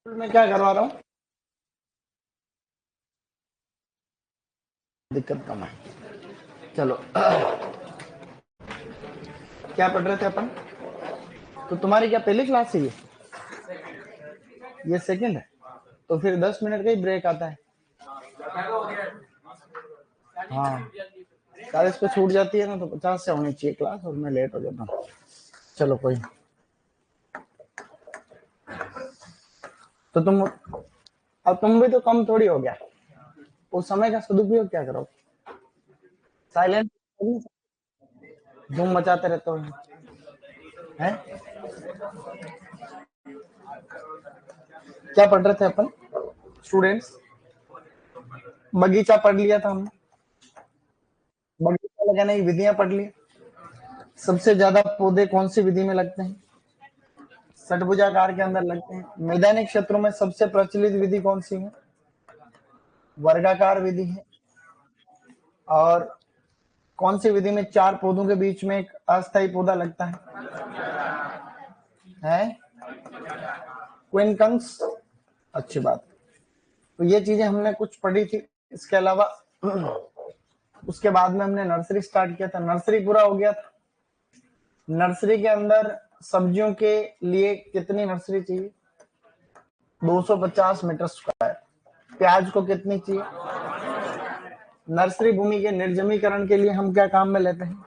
मैं क्या करवा रहा हूँ, दिक्कत कम है। चलो क्या पढ़ रहे थे अपन? तो तुम्हारी क्या पहली क्लास है ये सेकंड है? तो फिर 10 मिनट का ही ब्रेक आता है। हाँ, 40 पे छूट जाती है ना, तो 50 से होनी चाहिए क्लास, और मैं लेट हो जाता हूँ। चलो कोई, तो तुम भी तो कम थोड़ी हो गया। उस समय का सदुपयोग क्या करो? साइलेंट धूम मचाते रहते हो हैं। क्या पढ़ रहे थे अपन स्टूडेंट्स? बगीचा पढ़ लिया था हमने। बगीचा लगाने की विधियां पढ़ ली। सबसे ज्यादा पौधे कौन सी विधि में लगते हैं? षटभुजाकार के अंदर लगते हैं। मैदानी क्षेत्रों में सबसे प्रचलित विधि कौन सी है? वर्गाकार विधि है। और कौन सी विधि में 4 पौधों के बीच में एक अस्थायी पौधा लगता है? क्विनकंस। अच्छी बात। तो ये चीजें हमने कुछ पढ़ी थी। इसके अलावा उसके बाद में हमने नर्सरी स्टार्ट किया था। नर्सरी पूरा हो गया था। नर्सरी के अंदर सब्जियों के लिए कितनी नर्सरी चाहिए? 250 मीटर स्क्वायर। प्याज को कितनी चाहिए? नर्सरी भूमि के निर्जमीकरण के लिए हम क्या काम में लेते हैं?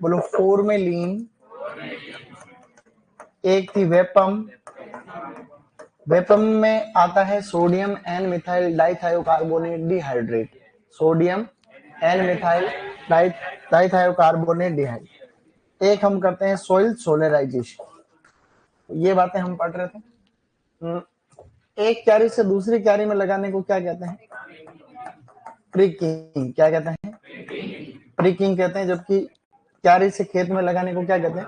बोलो। फॉर्मेलिन, एक थी वेपम। वेपम में आता है sodium N methyl dithiocarbonate dihydrate. Sodium N methyl dithiocarbonate dihydrate. एक हम करते हैं सोइल सोलराइजेशन। ये बातें हम पढ़ रहे थे। एक क्यारी से दूसरी क्यारी में लगाने को क्या कहते हैं? प्रिकिंग। क्या कहते हैं? प्रिकिंग कहते हैं। जबकि क्यारी से खेत में लगाने को क्या कहते हैं?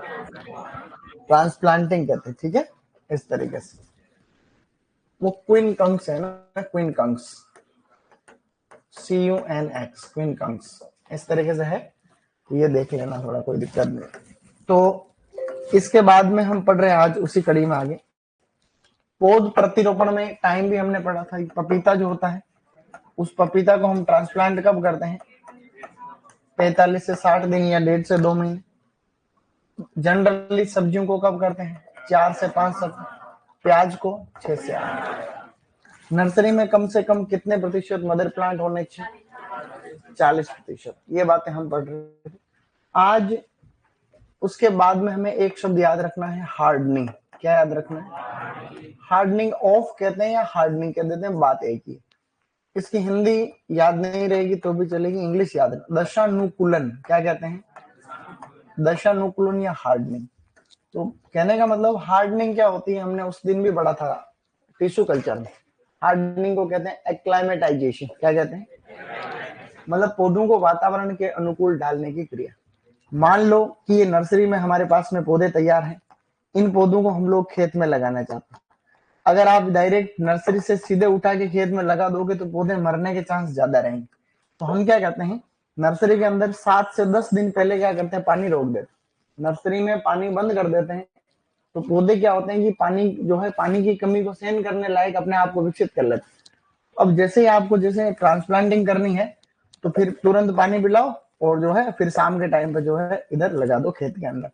ट्रांसप्लांटिंग कहते हैं। ठीक है, इस तरीके से। वो क्विनकंस है ना, क्विनकंस, CUNX, क्विनकंस, इस तरीके से है। तो ये देख लेना, थोड़ा कोई दिक्कत नहीं। तो इसके बाद में हम पढ़ रहे हैं आज उसी कड़ी में आगे। पौध प्रतिरोपण में टाइम भी हमने पढ़ा था। पपीता जो होता है, उस पपीता को हम ट्रांसप्लांट कब करते हैं? 45 से 60 दिन या 1.5 से 2 महीने। जनरली सब्जियों को कब करते हैं? 4 से 5 सप्ताह। प्याज को 6 से 8। नर्सरी में कम से कम कितने प्रतिशत मदर प्लांट होने चाहिए? 40%। ये बातें हम पढ़ रहे थे आज। उसके बाद में हमें एक शब्द याद रखना है, हार्डनिंग। क्या याद रखना है? हार्डनिंग ऑफ कहते हैं या हार्डनिंग कह देते हैं, बात एक ही। इसकी हिंदी याद नहीं रहेगी तो भी चलेगी, इंग्लिश याद रखना। दशानुकूलन क्या कहते हैं? दशानुकूलन या हार्डनिंग। तो कहने का मतलब हार्डनिंग क्या होती है, हमने उस दिन भी पढ़ा था टिश्यू कल्चर में। हार्डनिंग को कहते हैं एक्लाइमेटाइजेशन। क्या कहते हैं? मतलब पौधों को वातावरण के अनुकूल डालने की क्रिया। मान लो कि ये नर्सरी में हमारे पास में पौधे तैयार हैं। इन पौधों को हम लोग खेत में लगाना चाहते हैं। अगर आप डायरेक्ट नर्सरी से सीधे उठा के खेत में लगा दोगे तो पौधे मरने के चांस ज्यादा रहेंगे। तो हम क्या कहते हैं, नर्सरी के अंदर 7 से 10 दिन पहले क्या करते हैं, पानी रोक देते हैं। नर्सरी में पानी बंद कर देते हैं। तो पौधे क्या होते हैं कि पानी जो है, पानी की कमी को सहन करने लायक अपने आप को विकसित कर लेते हैं। अब जैसे ही आपको जैसे ट्रांसप्लांटिंग करनी है, तो फिर तुरंत पानी पिलाओ, और जो है फिर शाम के टाइम पे जो है इधर लगा दो खेत के अंदर।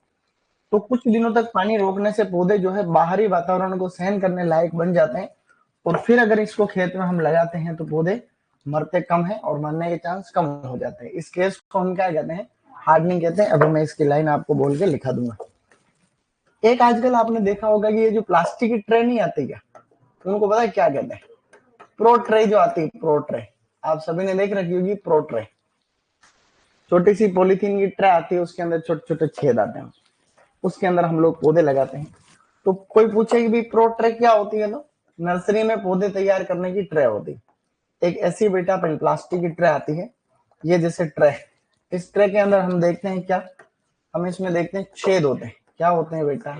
तो कुछ दिनों तक पानी रोकने से पौधे जो है बाहरी वातावरण को सहन करने लायक बन जाते हैं। और फिर अगर इसको खेत में हम लगाते हैं तो पौधे मरते कम है और मरने के चांस कम हो जाते हैं। इस केस को हम क्या कहते हैं? हार्डनिंग कहते हैं। अभी मैं इसकी लाइन आपको बोल के लिखा दूंगा। एक आजकल आपने देखा होगा कि ये जो प्लास्टिक की ट्रे नहीं आती क्या, उनको पता है क्या कहते हैं? प्रो ट्रे जो आती है, प्रो ट्रे। आप सभी ने देख रखी होगी प्रो ट्रे। छोटी सी पॉलीथीन की ट्रे आती है, उसके अंदर छोटे छोटे छेद आते हैं, उसके अंदर हम लोग पौधे लगाते हैं। तो कोई पूछे कि भी प्रो ट्रे क्या होती है, तो नर्सरी में पौधे तैयार करने की ट्रे होती है। एक ऐसी बेटा प्लास्टिक की ट्रे आती है, ये जैसे ट्रे। इस ट्रे के अंदर हम देखते हैं क्या, हम इसमें देखते हैं छेद होते हैं। क्या होते हैं बेटा?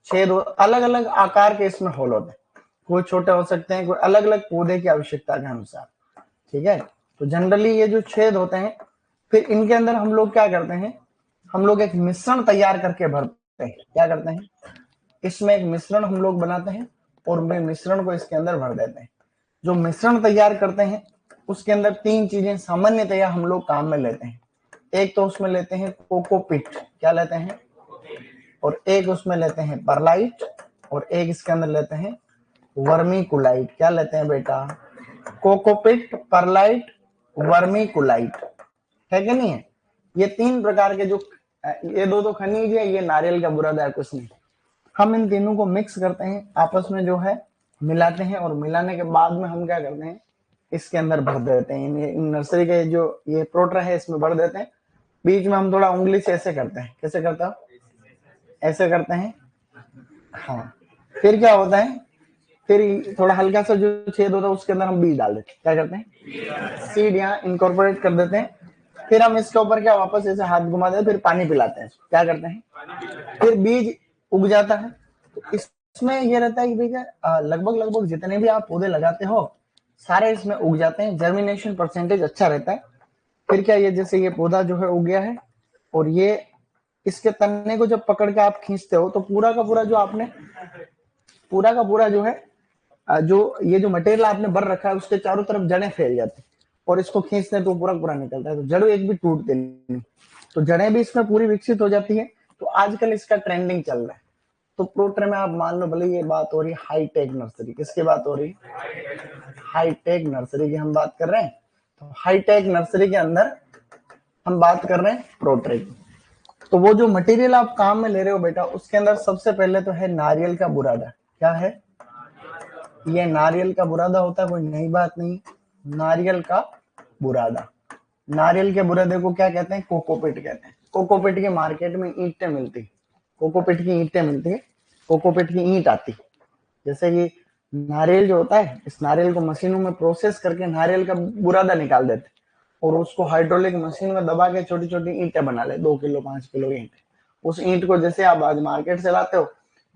छेद। अलग अलग आकार के इसमें होल होते हैं। कोई छोटे हो सकते हैं, कोई अलग अलग पौधे की आवश्यकता के अनुसार। ठीक है। तो जनरली ये जो छेद होते हैं, फिर इनके अंदर हम लोग क्या करते हैं, हम लोग एक मिश्रण तैयार करके भरते हैं। क्या करते हैं? इसमें एक मिश्रण हम लोग बनाते हैं, और वे मिश्रण को इसके अंदर भर देते हैं। जो मिश्रण तैयार करते हैं उसके अंदर तीन चीजें सामान्यतया हम लोग काम में लेते हैं। एक तो उसमें लेते हैं कोकोपीट, क्या लेते हैं, और एक उसमें लेते हैं परलाइट, और एक इसके अंदर लेते हैं वर्मीकुलाइट। क्या लेते हैं बेटा, कोकोपीट, परलाइट, वर्मीकुलाइट, है कि नहीं है। ये तीन प्रकार के जो ये दो खनिज है, ये नारियल का बुरादा है, कुछ नहीं। हम इन तीनों को मिक्स करते हैं, आपस में जो है मिलाते हैं, और मिलाने के बाद में हम क्या करते हैं, इसके अंदर भर देते हैं। नर्सरी के जो ये प्रोट्रा है इसमें भर देते हैं। बीच में हम थोड़ा उंगली से ऐसे करते हैं, कैसे करता हूं, ऐसे करते हैं, हाँ। फिर क्या होता है, फिर थोड़ा हल्का सा जो छेद होता है उसके अंदर हम बीज डाल देते हैं। क्या करते हैं, सीड यहाँ इनकॉर्पोरेट कर देते हैं। फिर हम इसके ऊपर क्या वापस ऐसे हाथ घुमा देते हैं, फिर पानी पिलाते हैं। क्या करते हैं, फिर बीज उग जाता है। तो इसमें यह रहता है कि भैया लगभग जितने भी आप पौधे लगाते हो सारे इसमें उग जाते हैं, जर्मिनेशन परसेंटेज अच्छा रहता है। फिर क्या, ये जैसे ये पौधा जो है उग गया है, और ये इसके तने को जब पकड़ के आप खींचते हो तो पूरा का पूरा जो आपने पूरा का पूरा जो है जो ये जो मटेरियल आपने भर रखा है उसके चारों तरफ जड़ें फैल जाती है, और इसको खींचते हैं तो पूरा पूरा निकलता है, तो जड़ एक भी टूटती नहीं, तो जड़ें भी इसमें पूरी विकसित हो जाती है। तो आजकल इसका ट्रेंडिंग चल रहा है। तो प्रोट्रे में आप मान लो, भले ये बात हो रही है हाईटेक नर्सरी, किसकी बात हो रही है, हाईटेक नर्सरी की हम बात कर रहे हैं। तो हाईटेक नर्सरी के अंदर हम बात कर रहे हैं प्रोट्रे की। तो वो जो मटेरियल आप काम में ले रहे हो बेटा, उसके अंदर सबसे पहले तो है नारियल का बुरादा। क्या है, ये नारियल का बुरादा होता है, कोई नई बात नहीं। नारियल का बुरादा, नारियल के बुरादे को क्या कहते हैं, कोकोपीट कहते हैं। कोकोपीट के मार्केट में ईंटें मिलती, कोकोपीट की ईंटें मिलती है, कोकोपीट की ईंट आती। जैसे कि नारियल जो होता है, इस नारियल को मशीनों में प्रोसेस करके नारियल का बुरादा निकाल देते, और उसको हाइड्रोलिक मशीन में दबा के छोटी छोटी ईंटें बना ले, 2 किलो 5 किलो ईंट। उस ईंट को जैसे आप आज मार्केट से लाते हो,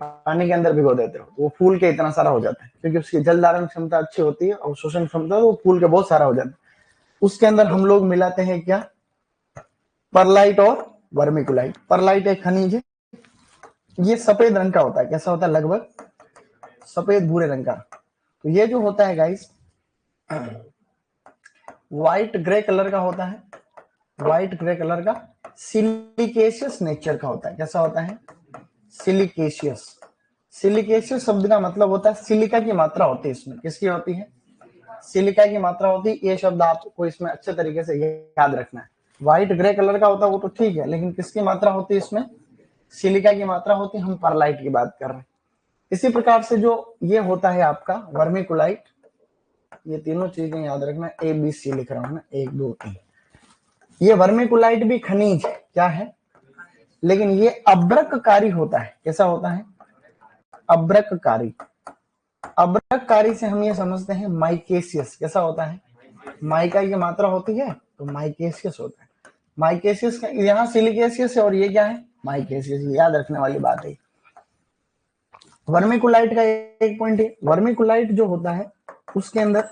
पानी के अंदर भिगो देते हो, वो फूल के इतना सारा हो जाता है, क्योंकि उसकी जल धारण क्षमता अच्छी होती है और शोषण क्षमता, वो फूल के बहुत सारा हो जाता है। उसके अंदर हम लोग मिलाते हैं क्या, परलाइट और वर्मिकुलाइट। परलाइट एक खनिज है, ये सफेद रंग का होता है। कैसा होता है, लगभग सफेद भूरे रंग का। तो ये जो होता है गाइस, व्हाइट ग्रे कलर का होता है, व्हाइट ग्रे कलर का, सिलिकेशियस नेचर का होता है। कैसा होता है, सिलिकेशियस। सिलिकेशियस शब्द का मतलब होता है सिलिका की मात्रा होती है इसमें। किसकी होती है, सिलिका की मात्रा होती है। ये शब्द आपको इसमें अच्छे तरीके से याद रखना है। व्हाइट ग्रे कलर का होता है वो तो ठीक है, लेकिन किसकी मात्रा होती है इसमें, सिलिका की मात्रा होती है। हम परलाइट की बात कर रहे हैं। इसी प्रकार से जो ये होता है आपका वर्मिकुलाइट, ये तीनों चीजें याद रखना, ए बी सी लिख रहा हूं ना, 1 2 3। ये वर्मिकुलाइट भी खनिज क्या है, लेकिन ये अब्रककारी होता है। कैसा होता है, अब्रककारी। अब्रककारी से हम ये समझते हैं माइकेसियस। कैसा होता है, माइका की मात्रा होती है तो माइकेसियस होता है। माइकेसियस का यहाँ सिलिकेसियस है, और ये क्या है, माइकेसियस। याद रखने वाली बात है। वर्मिकुलाइट का एक पॉइंट है, वर्मिकुलाइट जो होता है उसके अंदर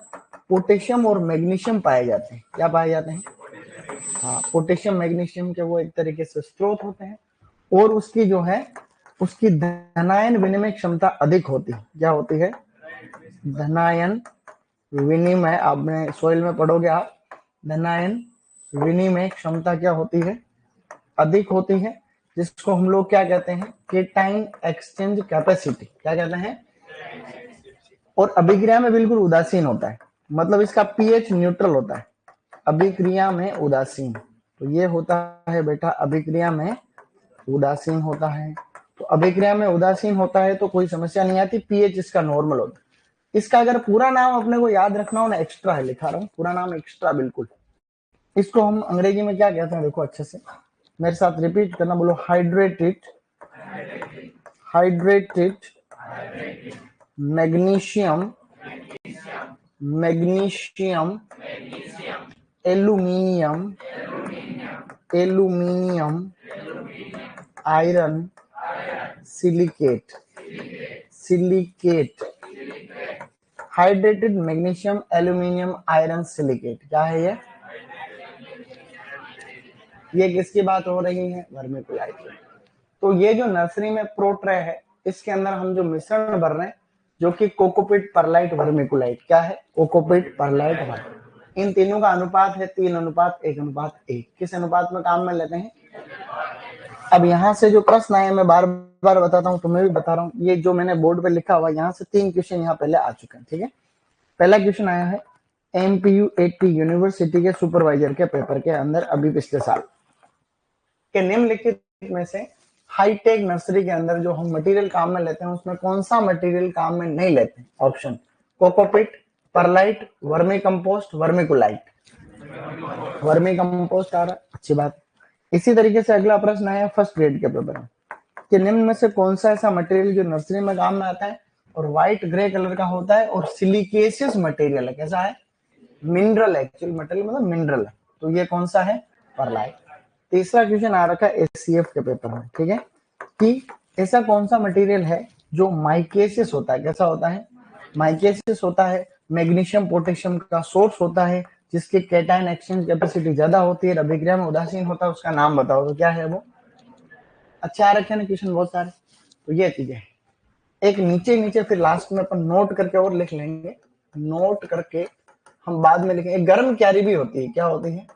पोटेशियम और मैग्नीशियम पाए जाते हैं। क्या पाए जाते हैं, हाँ, पोटेशियम मैग्नीशियम के वो एक तरीके से स्रोत होते हैं, और उसकी जो है उसकी धनायन विनिमय क्षमता अधिक होती है। क्या होती है, धनायन विनिमय, आपने सोइल में पढ़ोगे आप, धनायन विनिमय क्षमता क्या होती है, अधिक होती है, जिसको हम लोग क्या कहते हैं, केटाइन एक्सचेंज कैपेसिटी। क्या कहते हैं, और अभिक्रिया में बिल्कुल उदासीन होता है, मतलब इसका पीएच न्यूट्रल होता है। अभिक्रिया में उदासीन, तो ये होता है बेटा, अभिक्रिया में उदासीन होता है। तो अभिक्रिया में उदासीन होता है तो कोई समस्या नहीं आती, पीएच इसका नॉर्मल होता है। इसका अगर पूरा नाम अपने को याद रखना हो ना, एक्स्ट्रा है, लिखा रहा हूं पूरा नाम एक्स्ट्रा, बिल्कुल। इसको हम अंग्रेजी में क्या कहते हैं, देखो अच्छे से मेरे साथ रिपीट करना, बोलो, hydrated, hydrated magnesium, magnesium aluminium, aluminium iron silicate, silicate, hydrated magnesium aluminium iron silicate. क्या है ये किसकी बात हो रही है, वर्मिकुलाइट। तो ये जो नर्सरी में प्रोट्रे है, इसके अंदर हम जो मिश्रण भर रहे हैं जो कि कोकोपीट, परलाइट, वर्मिकुलाइट। क्या है? Cocopeat, pearlite, vermiculite. इन तीनों का अनुपात है 3:1:1। किस अनुपात में काम में लेते हैं? अब यहाँ से जो प्रश्न आए, मैं बार बार बताता हूँ, तुम्हें भी बता रहा हूँ, ये जो मैंने बोर्ड पे लिखा हुआ, यहाँ से 3 क्वेश्चन यहाँ पहले आ चुके हैं। ठीक है, पहला क्वेश्चन आया है एमपीयू 80 यूनिवर्सिटी के सुपरवाइजर के पेपर के अंदर अभी पिछले साल के निम्नलिखित में से हाईटेक नर्सरी के अंदर जो हम मटेरियल काम में लेते हैं उसमें कौन सा मटेरियल काम में नहीं लेते? Option cocopeat, perlite, vermi compost, vermiculite. Vermi compost आ रहा है, अच्छी बात। इसी तरीके से अगला प्रश्न आया फर्स्ट ग्रेड के पेपर में कि निम्न में से कौन सा ऐसा मटेरियल जो नर्सरी में काम में आता है और व्हाइट ग्रे कलर का होता है और सिलिकेशियस मटेरियल है? कैसा है? मिनरल, एक्चुअल मटेरियल मतलब मिनरल है। तो ये कौन सा है? परलाइट। तीसरा क्वेश्चन आ रखा है एचसीएफ के पेपर में, ठीक है, कि ऐसा कौन सा मटेरियल है जो माइकेसियस होता है? कैसा होता है? माइकेसियस होता है, मैग्नीशियम पोटेशियम का सोर्स होता है, जिसकी कैटायन एक्सचेंज कैपेसिटी ज्यादा होती है, अभिक्रिया में उदासीन होता है, उसका नाम बताओ। तो क्या है वो? अच्छा आ रखे ना क्वेश्चन बहुत सारे। तो ये चीजें एक नीचे नीचे फिर लास्ट में अपन नोट करके और लिख लेंगे, नोट करके हम बाद में लिखेंगे। गर्म क्यारी भी होती है, क्या होती है?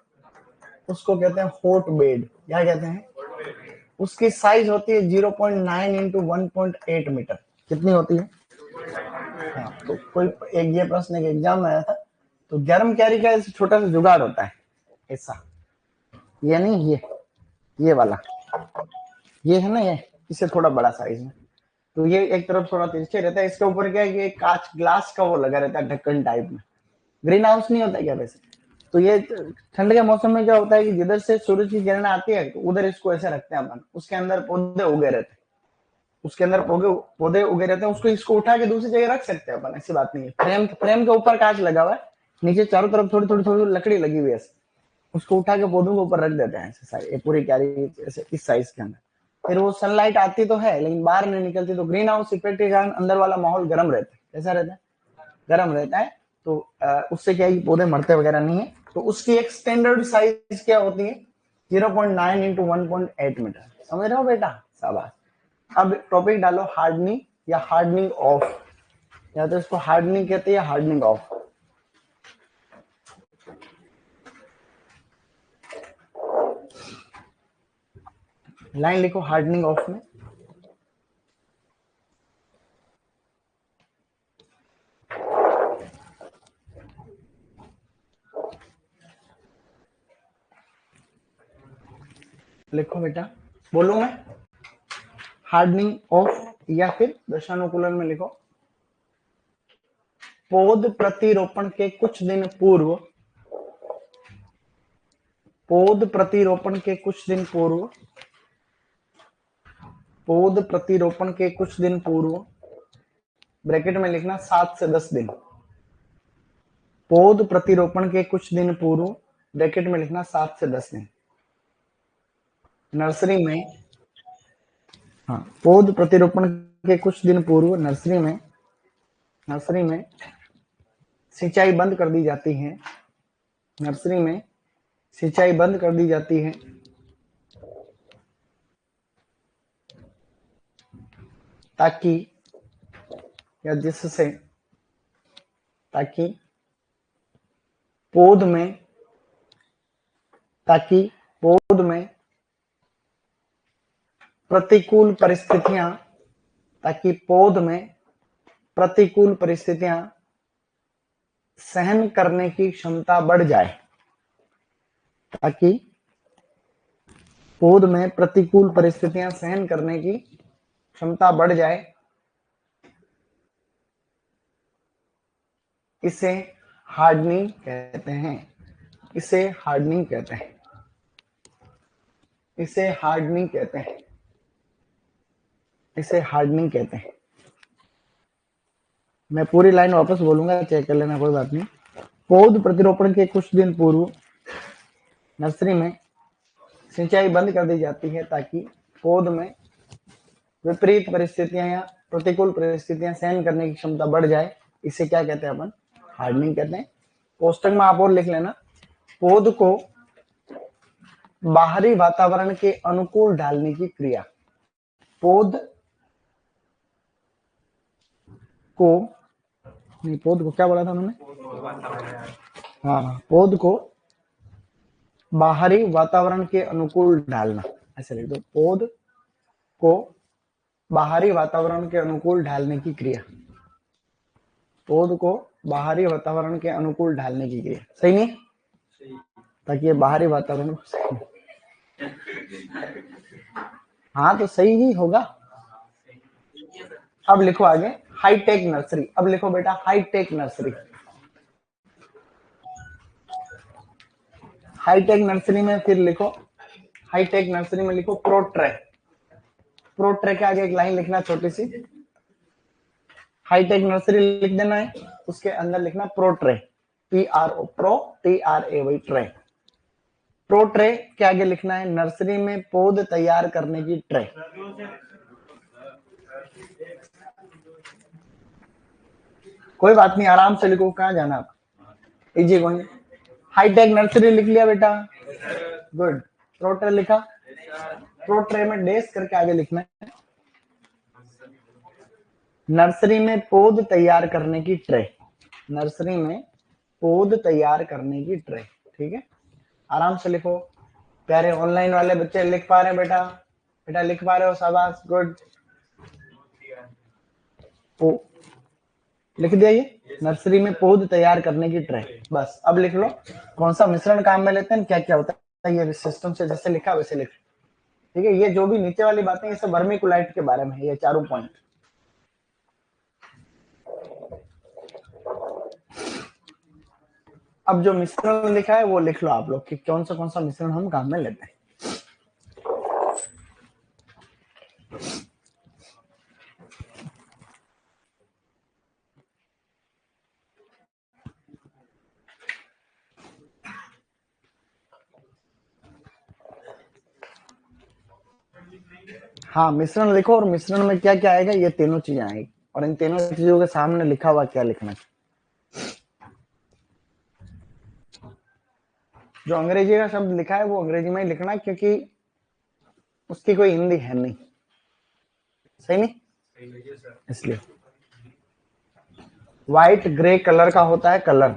उसको कहते हैं हॉट बेड। क्या कहते हैं? उसकी साइज होती है 0.9 इंटू 1.8 मीटर। कितनी होती है? हाँ, तो कोई एक ये प्रश्न एक एग्जाम में आया था। तो गर्म कैरी का छोटा सा जुगाड़ होता है ऐसा, ये नहीं, ये वाला, ये है ना, ये इससे थोड़ा बड़ा साइज में। तो ये एक तरफ थोड़ा तिरछे रहता है, इसके ऊपर क्या है कि कांच ग्लास का वो लगा रहता है ढक्कन टाइप में। ग्रीन हाउस नहीं होता क्या वैसे? तो ये ठंड के मौसम में क्या होता है कि जिधर से सूरज की किरण आती है तो उधर इसको ऐसे रखते हैं अपन, उसके अंदर पौधे उगे रहते हैं, उसके अंदर पौधे उगे रहते हैं, उसको इसको उठा के दूसरी जगह रख सकते हैं अपन, ऐसी बात नहीं है। फ्रेम के ऊपर कांच लगा हुआ है, नीचे चारों तरफ थोड़ी थोड़ी थोड़ी लकड़ी लगी हुई है, उसको उठा के पौधों के ऊपर रख देते हैं ऐसे पूरी क्यारी ऐसे इस साइज के अंदर। फिर वो सनलाइट आती तो है लेकिन बाहर नहीं निकलती, तो ग्रीन हाउस इफेक्ट के कारण अंदर वाला माहौल गर्म रहता है। कैसा रहता है? गर्म रहता है। तो उससे क्या है कि पौधे मरते वगैरह नहीं है। तो उसकी एक स्टैंडर्ड साइज क्या होती है? 0.9 इंटू 1.8 मीटर। समझ रहे हो बेटा? शाबाश। अब टॉपिक डालो हार्डनिंग या हार्डनिंग ऑफ, या तो इसको हार्डनिंग कहते हैं या हार्डनिंग ऑफ। लाइन लिखो हार्डनिंग ऑफ में। लिखो बेटा, बोलू मैं? हार्डनिंग ऑफ या फिर दशानुकूलन में लिखो, पौध प्रतिरोपण के कुछ दिन पूर्व, पौध प्रतिरोपण के कुछ दिन पूर्व, पौध प्रतिरोपण के कुछ दिन पूर्व, ब्रैकेट में लिखना 7 से 10 दिन। पौध प्रतिरोपण के कुछ दिन पूर्व, ब्रैकेट में लिखना 7 से 10 दिन। नर्सरी में, हाँ, पौध प्रतिरोपण के कुछ दिन पूर्व नर्सरी में सिंचाई बंद कर दी जाती है। नर्सरी में सिंचाई बंद कर दी जाती है ताकि, या जिससे, ताकि पौध में, ताकि पौध में प्रतिकूल परिस्थितियां, ताकि पौध में प्रतिकूल परिस्थितियां सहन करने की क्षमता बढ़ जाए, ताकि पौध में प्रतिकूल परिस्थितियां सहन करने की क्षमता बढ़ जाए, इसे हार्डनिंग कहते हैं। इसे हार्डनिंग कहते हैं। इसे हार्डनिंग कहते हैं। इसे हार्डनिंग कहते हैं। मैं पूरी लाइन वापस बोलूंगा, चेक कर लेना, कोई बात नहीं। पौध प्रतिरोपण के कुछ दिन पूर्व नर्सरी में सिंचाई बंद कर दी जाती है ताकि पौध में विपरीत परिस्थितियां या प्रतिकूल परिस्थितियां सहन करने की क्षमता बढ़ जाए। इसे क्या कहते हैं अपन? हार्डनिंग कहते हैं। कोष्टक में आप और लिख लेना, पौध को बाहरी वातावरण के अनुकूल डालने की क्रिया, पौध को, नहीं पौध को क्या बोला था मैंने, हाँ पौध को बाहरी वातावरण के अनुकूल ढालना, ऐसे लिख दो, पौध को बाहरी वातावरण के अनुकूल ढालने की क्रिया, पौध को बाहरी वातावरण के अनुकूल ढालने की क्रिया, सही नहीं, ताकि ये बाहरी वातावरण, हाँ तो सही ही होगा। अब लिखो आगे हाईटेक नर्सरी, अब लिखो बेटा हाईटेक नर्सरी। हाईटेक नर्सरी में फिर लिखो, हाईटेक नर्सरी में लिखो प्रोट्रे, प्रोट्रे के आगे एक लाइन लिखना छोटी सी, हाईटेक नर्सरी लिख देना है, उसके अंदर लिखना pro tray, PRO, pro TRAY, tray. Pro tray के आगे लिखना है नर्सरी में पौध तैयार करने की ट्रे। कोई बात नहीं, आराम से लिखो, कहाँ जाना आप, इजी गोइंग। हाईटेक नर्सरी लिख लिया बेटा, गुड। प्रो ट्रे लिखा, प्रो ट्रे में डेस करके आगे लिखना है नर्सरी में पौध तैयार करने की ट्रे, नर्सरी में पौध तैयार करने की ट्रे, ठीक है, आराम से लिखो। प्यारे ऑनलाइन वाले बच्चे लिख पा रहे हैं बेटा, बेटा लिख पा रहे हो, शाबाश, गुड। लिख दिया ये नर्सरी में पौध तैयार करने की ट्रे, बस। अब लिख लो कौन सा मिश्रण काम में लेते हैं, क्या क्या होता है, ये सिस्टम से जैसे लिखा वैसे लिख, ठीक है। ये जो भी नीचे वाली बातें ये सब वर्मीकुलाइट के बारे में है, ये चारों पॉइंट। अब जो मिश्रण लिखा है वो लिख लो आप लोग कि कौन सा मिश्रण हम काम में लेते हैं। हाँ मिश्रण लिखो, और मिश्रण में क्या क्या आएगा, ये तीनों चीजें आएगी, और इन तीनों चीजों के सामने लिखा हुआ क्या लिखना है। जो अंग्रेजी का शब्द लिखा है वो अंग्रेजी में ही लिखना है, क्योंकि उसकी कोई हिंदी है नहीं, सही नहीं, इसलिए। व्हाइट ग्रे कलर का होता है कलर,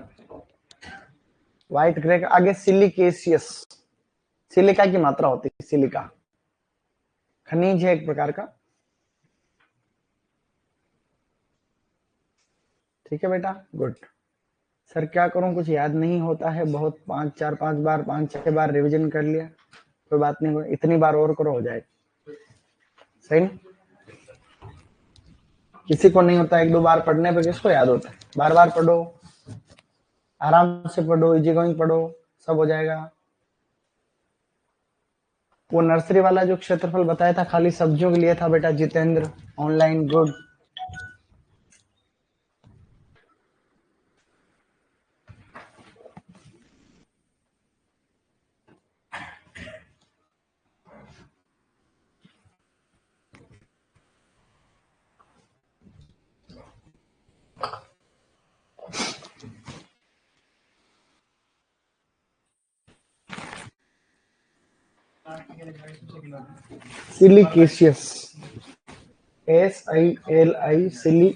व्हाइट ग्रे का आगे सिलिकेशियस, सिलिका की मात्रा होती है, सिलिका खनिज है एक प्रकार का, ठीक है बेटा, गुड। सर क्या करूं, कुछ याद नहीं होता है, बहुत 5 4 5 बार 5 6 बार रिवीजन कर लिया, कोई बात नहीं, इतनी बार और करो हो जाएगा, सही नहीं। किसी को नहीं होता, 1 2 बार पढ़ने पे किसको याद होता है, बार बार पढ़ो, आराम से पढ़ो, इजी गोइंग पढ़ो, सब हो जाएगा। वो नर्सरी वाला जो क्षेत्रफल बताया था खाली सब्जियों के लिए था बेटा, Jitendra online, good. Siliceous, SILI,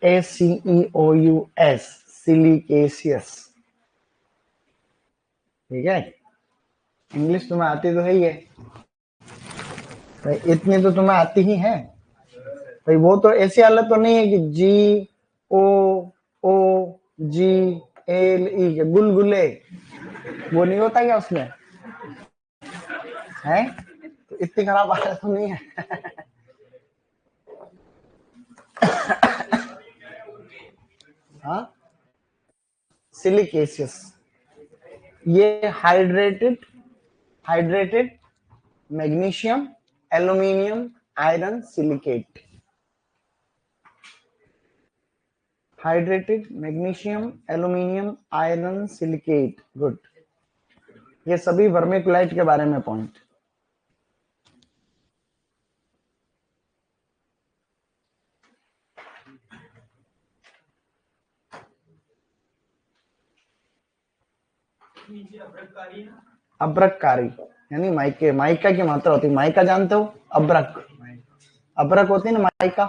CACEOUS, siliceous, ठीक है। इंग्लिश तुम्हें आती तो है ही है भाई, इतनी तो तुम्हें आती ही है भाई, वो तो ऐसी हालत तो नहीं है कि GOOGLE के गुलगुले, वो नहीं होता क्या उसमें है, तो इतनी खराब हालत तो नहीं है। हाँ सिलिकेशियस, ये hydrated magnesium aluminium iron silicate, hydrated magnesium aluminium iron silicate, good. ये सभी वर्मिकुलाइट के बारे में पॉइंट। अब्रककारी यानी माइके, माइका की मात्रा होती है, माइका जानते हो, अब्रक, अब्रक होती है ना माइका,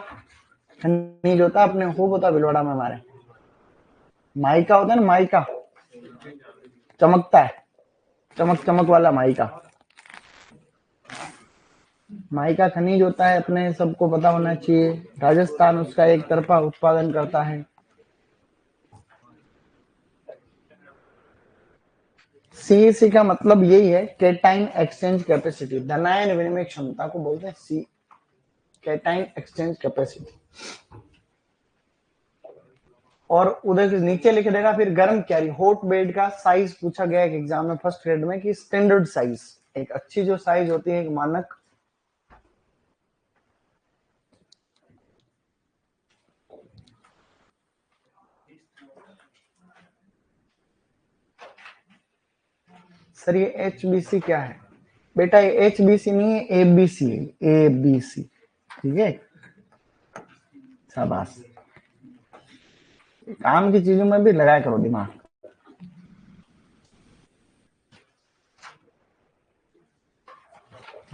खनिज होता है अपने खूब होता भिलवाड़ा में हमारे, माइका होता है ना, माइका चमकता है, चमक चमक वाला माइका, माइका खनिज होता है, अपने सबको पता होना चाहिए। राजस्थान उसका एक तरफा उत्पादन करता है। सीईसी का मतलब यही है, कैटाइन एक्सचेंज कैपेसिटी, धनायन विनिमय क्षमता को बोलते हैं सी, कैटाइन एक्सचेंज कैपेसिटी। और उधर नीचे लिख देगा फिर गर्म कैरी, हॉट बेड का साइज पूछा गया एक एग्जाम में फर्स्ट ग्रेड में कि स्टैंडर्ड साइज, एक अच्छी जो साइज होती है, एक मानक। सर ये एचबीसी क्या है बेटा? ये एचबीसी नहीं है, एबीसी है, एबीसी, ठीक है, शाबाश। काम की चीजों में भी लगाया करो दिमाग।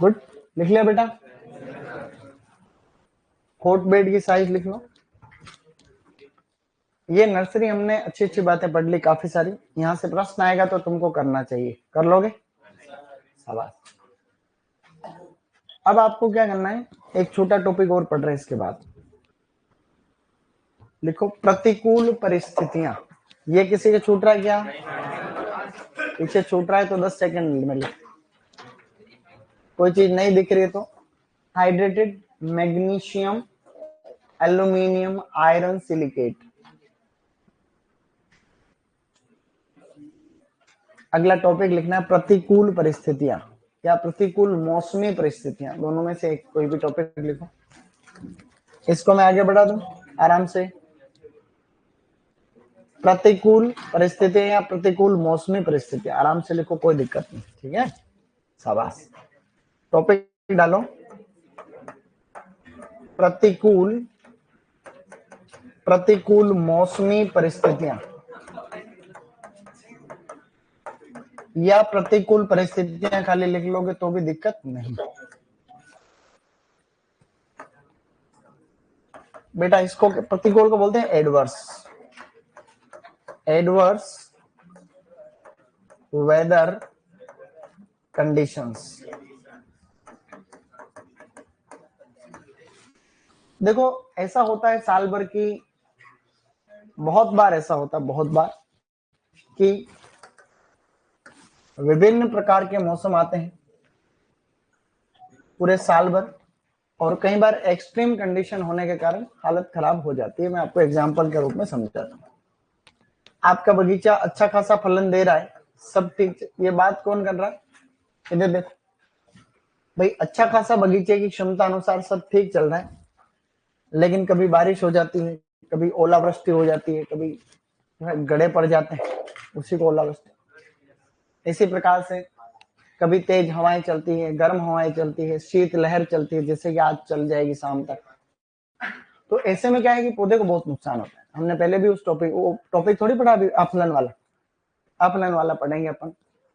गुड, लिख लिया बेटा? हॉट बेड की साइज लिख लो। ये नर्सरी हमने अच्छी अच्छी बातें पढ़ ली काफी सारी, यहां से प्रश्न आएगा तो तुमको करना चाहिए, कर लोगे? शाबाश। अब आपको क्या करना है, एक छोटा टॉपिक और पढ़ रहे हैं इसके बाद। लिखो प्रतिकूल परिस्थितियां। ये किसी के छूट रहा है क्या? पीछे छूट रहा है तो 10 सेकंड में लिख। कोई चीज नहीं दिख रही है तो hydrated magnesium, aluminium, iron, silicate. अगला टॉपिक लिखना है प्रतिकूल परिस्थितियां या प्रतिकूल मौसमी परिस्थितियां, दोनों में से एक कोई भी टॉपिक लिखो। इसको मैं आगे बढ़ा दूं आराम से। प्रतिकूल परिस्थितियां या प्रतिकूल मौसमी परिस्थितियां, आराम से लिखो, कोई दिक्कत नहीं, ठीक है, शाबाश। टॉपिक डालो, प्रतिकूल, प्रतिकूल मौसमी परिस्थितियां या प्रतिकूल परिस्थितियां खाली लिख लोगे तो भी दिक्कत नहीं। बेटा इसको प्रतिकूल को बोलते हैं एडवर्स, एडवर्स वेदर कंडीशंस। देखो ऐसा होता है साल भर की, बहुत बार ऐसा होता है, बहुत बार कि विभिन्न प्रकार के मौसम आते हैं पूरे साल भर, और कई बार एक्सट्रीम कंडीशन होने के कारण हालत खराब हो जाती है। मैं आपको एग्जांपल के रूप में समझाता हूँ। आपका बगीचा अच्छा खासा फलन दे रहा है, सब ठीक, ये बात कौन कर रहा है? इधर देखो भाई, अच्छा खासा बगीचे की क्षमता अनुसार सब ठीक चल रहा है, लेकिन कभी बारिश हो जाती है, कभी ओलावृष्टि हो जाती है, कभी गड़े पड़ जाते हैं, उसी को ओलावृष्टि। इसी प्रकार से कभी तेज हवाएं चलती है, गर्म हवाएं चलती है, शीत लहर चलती है, जैसे कि आज चल जाएगी शाम तक। तो ऐसे में क्या है कि पौधे को बहुत नुकसान होता है। हमने पहले भी उस टॉपिक, वो टॉपिक थोड़ी पढ़ा अभी, अपलन वाला, अपलन वाला पढ़ेंगे अपन।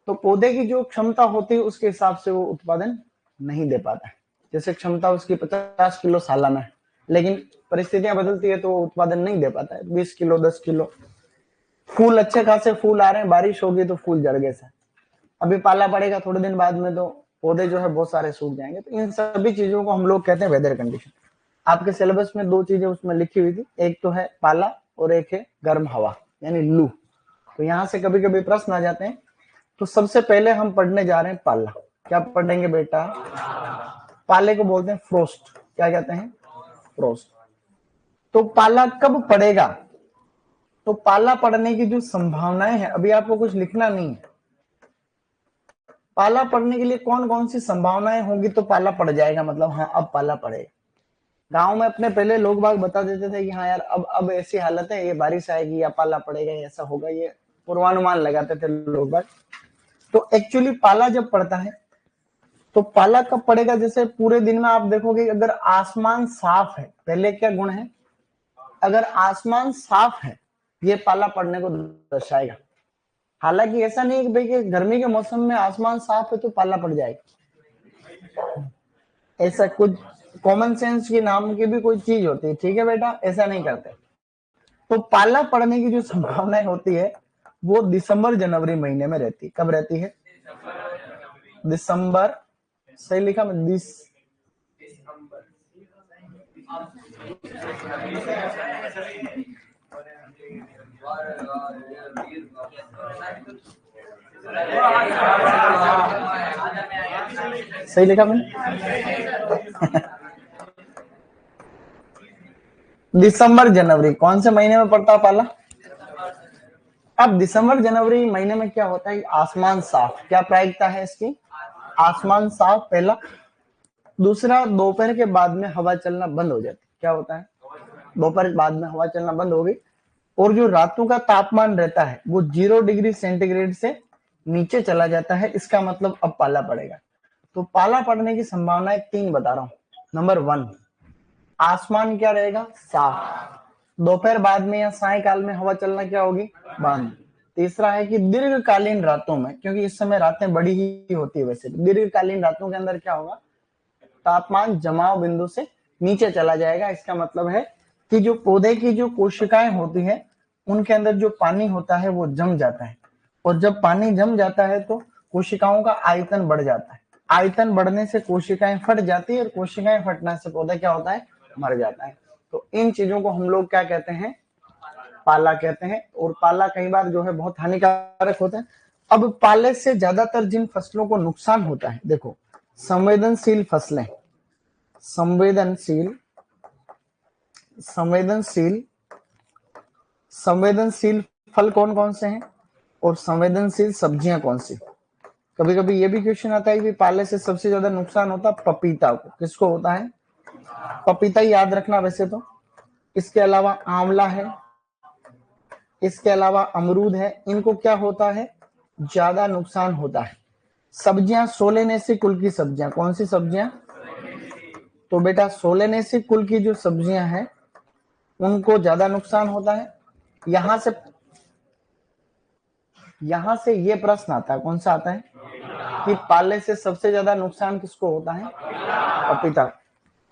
तो पौधे की जो क्षमता होती है उसके हिसाब से वो उत्पादन नहीं दे पाता है। जैसे क्षमता उसकी 50 किलो सालाना है, लेकिन परिस्थितियां बदलती है तो वो उत्पादन नहीं दे पाता है, 20 किलो, 10 किलो। फूल अच्छे खासे फूल आ रहे हैं, बारिश होगी तो फूल जड़ गए, अभी पाला पड़ेगा थोड़े दिन बाद में तो पौधे जो है बहुत सारे सूख जाएंगे। तो इन सभी चीजों को हम लोग कहते हैं वेदर कंडीशन। आपके सिलेबस में दो चीजें उसमें लिखी हुई थी, एक तो है पाला और एक है गर्म हवा यानी लू। तो यहाँ से कभी कभी प्रश्न आ जाते हैं। तो सबसे पहले हम पढ़ने जा रहे हैं पाला। क्या पढ़ेंगे बेटा? पाले को बोलते हैं फ्रोस्ट। क्या कहते हैं? फ्रोस्ट। तो पाला कब पड़ेगा? तो पाला पड़ने की जो संभावनाएं हैं, अभी आपको कुछ लिखना नहीं है, पाला पड़ने के लिए कौन कौन सी संभावनाएं होंगी तो पाला पड़ जाएगा, मतलब हाँ अब पाला पड़ेगा। गांव में अपने पहले लोग बाग बता देते थे कि हाँ यार अब ऐसी हालत है, ये बारिश आएगी या पाला पड़ेगा, ऐसा होगा, ये पूर्वानुमान लगाते थे लोग बाग। तो एक्चुअली पाला जब पड़ता है तो पाला कब पड़ेगा? जैसे पूरे दिन में आप देखोगे अगर आसमान साफ है, पहले क्या गुण है, अगर आसमान साफ है ये पाला पड़ने को दर्शाएगा। हालांकि ऐसा नहीं है कि भाई कि गर्मी के मौसम में आसमान साफ है तो पाला पड़ जाएगा, ऐसा कुछ कॉमन सेंस के नाम की भी कोई चीज होती है, ठीक है बेटा, ऐसा नहीं करते। तो पाला पड़ने की जो संभावनाएं होती है वो दिसंबर जनवरी महीने में रहती है। कब रहती है? दिसंबर, सही लिखा मैं, सही लिखा मैंने? दिसंबर जनवरी कौन से महीने में पड़ता है पाला? अब दिसंबर जनवरी महीने में क्या होता है? आसमान साफ। क्या प्रायिकता है इसकी? आसमान साफ, पहला। दूसरा, दोपहर के बाद में हवा चलना बंद हो जाती है। क्या होता है? दोपहर के बाद में हवा चलना बंद हो गई और जो रातों का तापमान रहता है वो 0 डिग्री सेंटीग्रेड से नीचे चला जाता है। इसका मतलब अब पाला पड़ेगा। तो पाला पड़ने की संभावनाएं 3 बता रहा हूं। नंबर 1, आसमान क्या रहेगा? साफ। दोपहर बाद में या सायकाल में हवा चलना क्या होगी? बंद। तीसरा है कि दीर्घकालीन रातों में, क्योंकि इस समय रातें बड़ी ही होती है वैसे, दीर्घकालीन रातों के अंदर क्या होगा? तापमान जमाव बिंदु से नीचे चला जाएगा। इसका मतलब है कि जो पौधे की जो कोशिकाएं होती है उनके अंदर जो पानी होता है वो जम जाता है, और जब पानी जम जाता है तो कोशिकाओं का आयतन बढ़ जाता है। आयतन बढ़ने से कोशिकाएं फट जाती है और कोशिकाएं फटने से पौधा क्या होता है? मर जाता है। तो इन चीजों को हम लोग क्या कहते हैं? पाला कहते हैं। और पाला कई बार जो है बहुत हानिकारक होता है। अब पाले से ज्यादातर जिन फसलों को नुकसान होता है, देखो, संवेदनशील फसलें, संवेदनशील संवेदनशील संवेदनशील फल कौन कौन से हैं और संवेदनशील सब्जियां कौन सी? कभी कभी ये भी क्वेश्चन आता है कि पाले से सबसे ज्यादा नुकसान होता है पपीता को। किसको होता है? पपीता ही याद रखना वैसे तो। इसके अलावा आंवला है, इसके अलावा अमरूद है। इनको क्या होता है? ज्यादा नुकसान होता है। सब्जियां, सोलेनेसी कुल की सब्जियां, कौन सी सब्जियां? तो बेटा सोलेनेसी कुल की जो सब्जियां हैं उनको ज्यादा नुकसान होता है। यहां से ये प्रश्न आता है, कौन सा आता है? कि पाले से सबसे ज्यादा नुकसान किसको होता है? पपीता।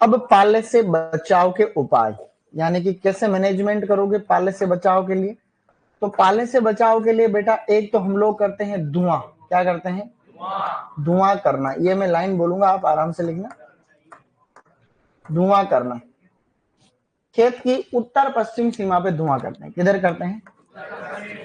अब पाले से बचाव के उपाय, यानी कि कैसे मैनेजमेंट करोगे पाले से बचाव के लिए? तो पाले से बचाव के लिए बेटा एक तो हम लोग करते हैं धुआं। क्या करते हैं? धुआं करना। ये मैं लाइन बोलूंगा, आप आराम से लिखना। धुआं करना। खेत की उत्तर पश्चिम सीमा पे धुआं करते हैं। किधर करते हैं?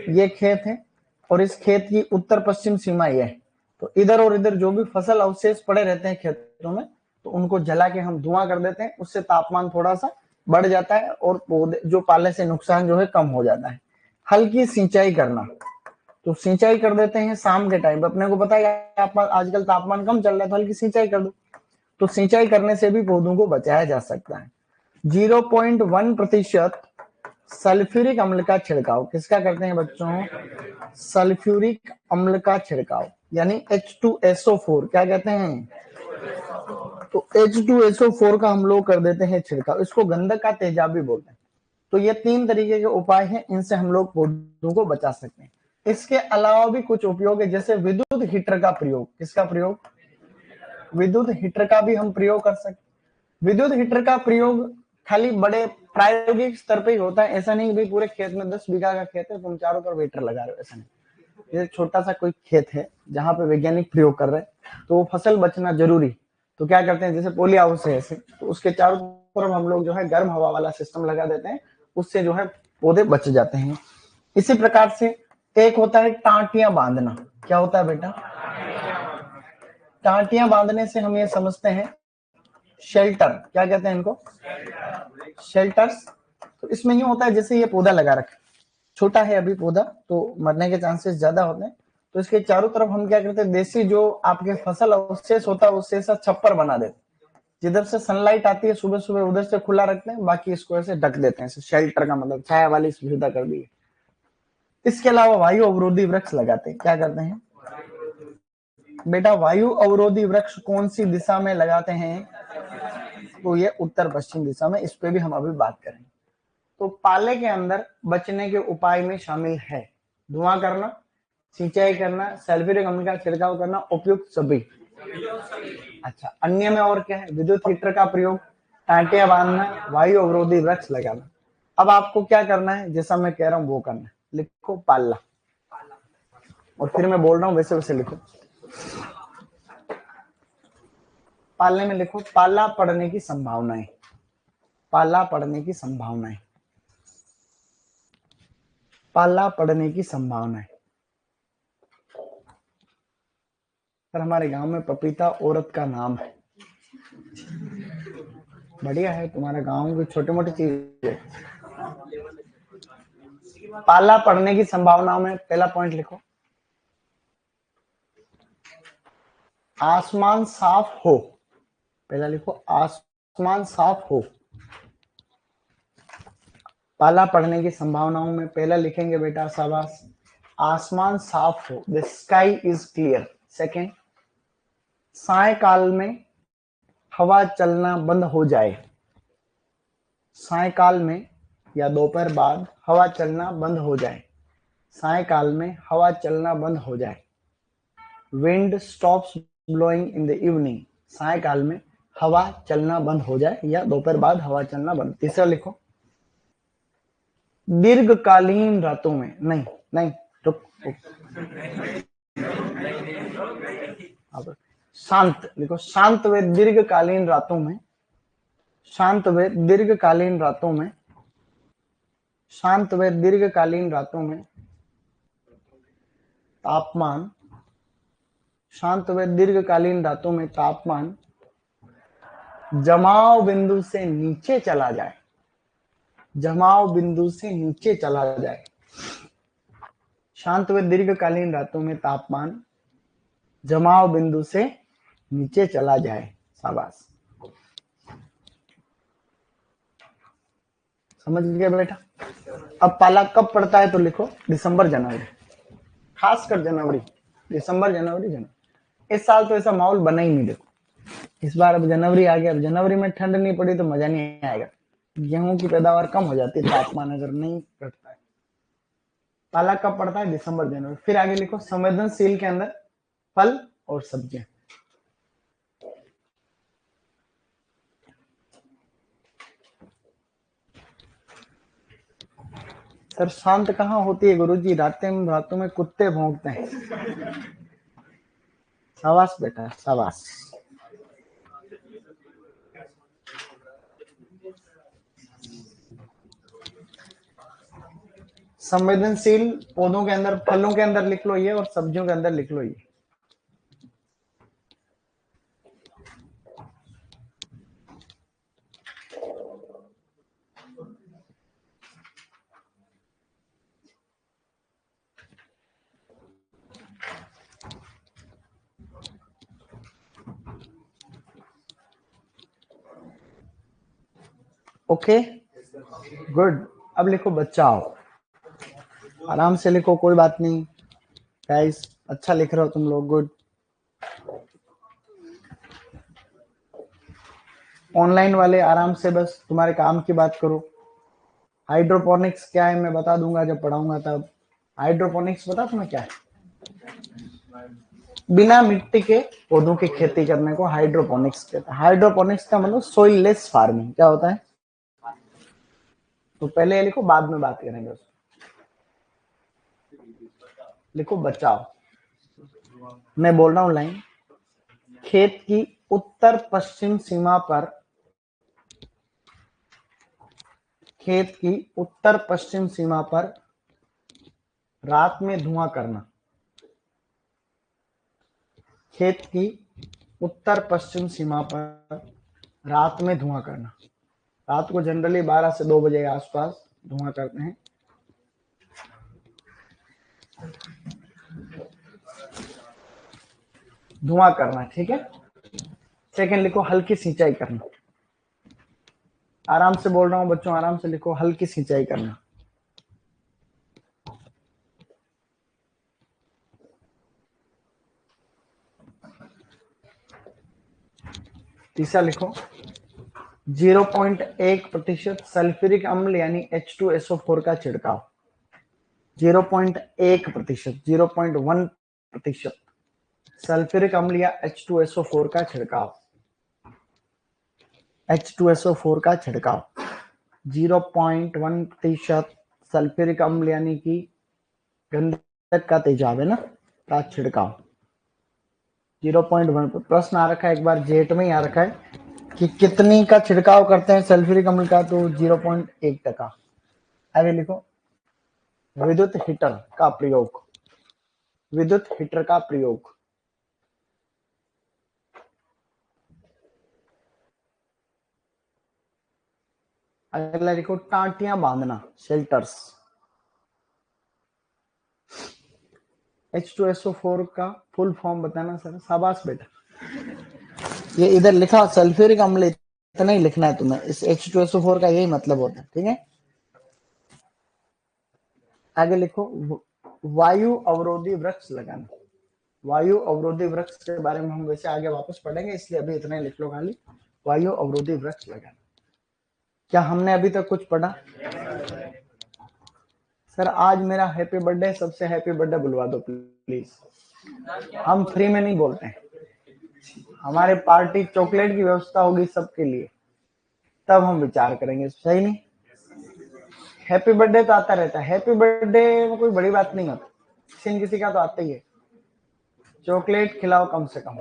ये खेत है और इस खेत की उत्तर पश्चिम सीमा ये है। तो इधर और इधर जो भी फसल अवशेष पड़े रहते हैं खेतों में, तो उनको जला के हम धुआं कर देते हैं। उससे तापमान थोड़ा सा बढ़ जाता है और पौधे जो पाले से नुकसान जो है कम हो जाता है। हल्की सिंचाई करना। तो सिंचाई कर देते हैं शाम के टाइम। अपने को पता है आजकल तापमान कम चल रहा है, तो हल्की सिंचाई कर दो। तो सिंचाई करने से भी पौधों को बचाया जा सकता है। 0.1% सल्फ्यूरिक अम्ल का छिड़काव। किसका करते हैं बच्चों? सल्फ्यूरिक अम्ल का छिड़काव, यानी H2SO4। क्या कहते हैं? तो H2SO4 का हम लोग कर देते हैं छिड़काव। इसको गंधक का तेजाब भी बोलते हैं। तो ये 3 तरीके के उपाय हैं, इनसे हम लोग पौधों को बचा सकते हैं। इसके अलावा भी कुछ उपयोग है, जैसे विद्युत हीटर का प्रयोग। किसका प्रयोग? विद्युत हीटर का भी हम प्रयोग कर सकते। विद्युत हीटर का प्रयोग खाली बड़े प्रायोगिक स्तर पे ही होता है। ऐसा नहीं भाई पूरे खेत में 10 बीघा का खेत है तुम चारों तरफ हीटर लगा रहे हो, ऐसा नहीं। ये छोटा सा कोई खेत है जहां पे वैज्ञानिक प्रयोग कर रहे हैं, तो वो फसल बचना जरूरी। तो क्या करते हैं, जैसे पोली हाउस है ऐसे, तो उसके चारों तरफ हम लोग जो है गर्म हवा वाला सिस्टम लगा देते हैं। उससे जो है पौधे बच जाते हैं। इसी प्रकार से एक होता है टाटियां बांधना। क्या होता है बेटा? टाटियां बांधने से हम ये समझते हैं शेल्टर। क्या कहते हैं इनको? शेल्टर्स। तो इसमें यूं होता है जैसे ये पौधा लगा रखा, छोटा है अभी पौधा, तो मरने के चांसेस ज्यादा होते हैं। तो इसके चारों तरफ हम क्या करते हैं, देसी जो आपके फसल अवशेष होता है उससे ऐसा छप्पर बना देते हैं। जिधर से सनलाइट आती है सुबह सुबह उधर से खुला रखते हैं, बाकी इसको ऐसे ढक देते हैं। शेल्टर का मतलब छाया वाली सुविधा कर दी है। इसके अलावा वायु अवरोधी वृक्ष लगाते हैं। क्या करते हैं बेटा? वायु अवरोधी वृक्ष कौन सी दिशा में लगाते हैं? तो ये उत्तर पश्चिम दिशा में। इस पे भी हम अभी बात करेंगे। तो पाले के अंदर बचने के उपाय में शामिल है धुआं करना, सिंचाई करना, सल्फ्यूरिक अम्ल का छिड़काव करना, उपयुक्त सभी। अच्छा, अन्य में और क्या है? विद्युत हीटर का प्रयोग, टाटियां बांधना, वायु अवरोधी वृक्ष लगाना। अब आपको क्या करना है, जैसा मैं कह रहा हूं वो करना है। लिखो पाला, और फिर मैं बोल रहा हूं वैसे वैसे लिखो। पालने में लिखो पाला पड़ने की संभावनाएं, पाला पड़ने की संभावनाएं, पाला पड़ने की संभावनाएं। पर हमारे गांव में पपीता औरत का नाम है। बढ़िया है, तुम्हारा गांव की छोटी मोटी चीज है। पाला पड़ने की संभावनाओं में पहला पॉइंट लिखो, आसमान साफ हो। पहला लिखो आसमान साफ हो। पाला पड़ने की संभावनाओं में पहला लिखेंगे बेटा शाबाश, आसमान साफ हो, the sky is clear. Second, सायकाल में हवा चलना बंद हो जाए। सायकाल में या दोपहर बाद हवा चलना बंद हो जाए। सायकाल में हवा चलना बंद हो जाए। Wind stops blowing in the evening. सायकाल में हवा चलना बंद हो जाए या दोपहर बाद हवा चलना बंद। तीसरा लिखो, दीर्घकालीन रातों में, नहीं नहीं रुक, शांत लिखो, शांत व दीर्घकालीन रातों में, शांत व दीर्घकालीन रातों में, शांत व दीर्घकालीन रातों में तापमान, शांत व दीर्घकालीन रातों में तापमान जमाव बिंदु से नीचे चला जाए। जमाव बिंदु से नीचे चला जाए। शांत व दीर्घकालीन रातों में तापमान जमाव बिंदु से नीचे चला जाए। शाबाश, समझ गया बेटा। अब पाला कब पड़ता है तो लिखो दिसंबर जनवरी, खासकर जनवरी, दिसंबर जनवरी जनवरी। इस साल तो ऐसा माहौल बना ही नहीं। देखो इस बार अब जनवरी आ गया, अब जनवरी में ठंड नहीं पड़ी तो मजा नहीं आएगा। गेहूं की पैदावार कम हो जाती है तापमान अगर नहीं घटता है। पाला कब पड़ता है, दिसंबर जनवरी। फिर आगे लिखो संवेदनशील के अंदर फल और सब्जियां। सर शांत कहाँ होती है गुरुजी, रातों में कुत्ते भौंकते हैं। शाबाश बेटा शाबाश। संवेदनशील पौधों के अंदर, फलों के अंदर लिख लो ये, और सब्जियों के अंदर लिख लो ये। Okay good. अब लिखो बचाओ, आराम से लिखो, कोई बात नहीं गाइस, अच्छा लिख रहे हो तुम लोग, गुड। ऑनलाइन वाले आराम से बस तुम्हारे काम की बात करो। हाइड्रोपोनिक्स क्या है मैं बता दूंगा जब पढ़ाऊंगा तब। हाइड्रोपोनिक्स पता तुम्हें क्या है? बिना मिट्टी के पौधों की खेती करने को हाइड्रोपोनिक्स कहते हैं। हाइड्रोपोनिक्स का मतलब सोइल लेस फार्मिंग। क्या होता है? तो पहले लिखो, बाद में बात करेंगे उसको। लिखो बचाओ, मैं बोल रहा हूं लाइन, खेत की उत्तर पश्चिम सीमा पर, खेत की उत्तर पश्चिम सीमा पर रात में धुआं करना। खेत की उत्तर पश्चिम सीमा पर रात में धुआं करना। रात को जनरली 12 से 2 बजे के आसपास धुआं करते हैं। धुआं करना, ठीक है। सेकंड लिखो हल्की सिंचाई करना। आराम से बोल रहा हूं बच्चों, आराम से लिखो, हल्की सिंचाई करना। तीसरा लिखो 0.1% सल्फ्यूरिक अम्ल यानी H2SO4 का छिड़काव। 0.1%, 0.1% सल्फ्यूरिक अम्ल या H2SO4 का छिड़काव। H2SO4 का छिड़काव, 0.1% सल्फ्यूरिक अम्ल यानी कि गंधक का तेजाब है ना, का छिड़काव 0.1 पर प्रश्न आ रखा है, एक बार जेट में ही आ रखा है कि कितनी का छिड़काव करते हैं सल्फ्यूरिक अम्ल का, तो 0.1%। आगे लिखो, विद्युत हीटर का प्रयोग, विद्युत हीटर का प्रयोग, अगला लिखो टांटियां बांधना, शेल्टर्स। H2SO4 का फुल फॉर्म बताना सर, शाबाश बेटा। ये इधर लिखा सल्फ्यूरिक अम्ल, इतना ही लिखना है तुम्हें, इस H2SO4 का यही मतलब होता है, ठीक है। आगे लिखो वायु अवरोधी वृक्ष लगाना, वायु अवरोधी वृक्ष के बारे में हम वैसे आगे वापस पढ़ेंगे, इसलिए अभी इतना ही लिख लो खाली, वायु अवरोधी वृक्ष लगाना। क्या हमने अभी तक कुछ पढ़ा? सर आज मेरा हैप्पी बर्थडे, सबसे हैप्पी बर्थडे बुलवा दो प्लीज, हम फ्री में नहीं बोलते हैं, हमारे पार्टी चॉकलेट की व्यवस्था होगी सबके लिए, तब हम विचार करेंगे, सही नहीं? हैप्पी बर्थडे तो आता रहता है, हैप्पी बर्थडे में कोई बड़ी बात नहीं होती, किसी न किसी का तो आता ही है, चॉकलेट खिलाओ कम से कम,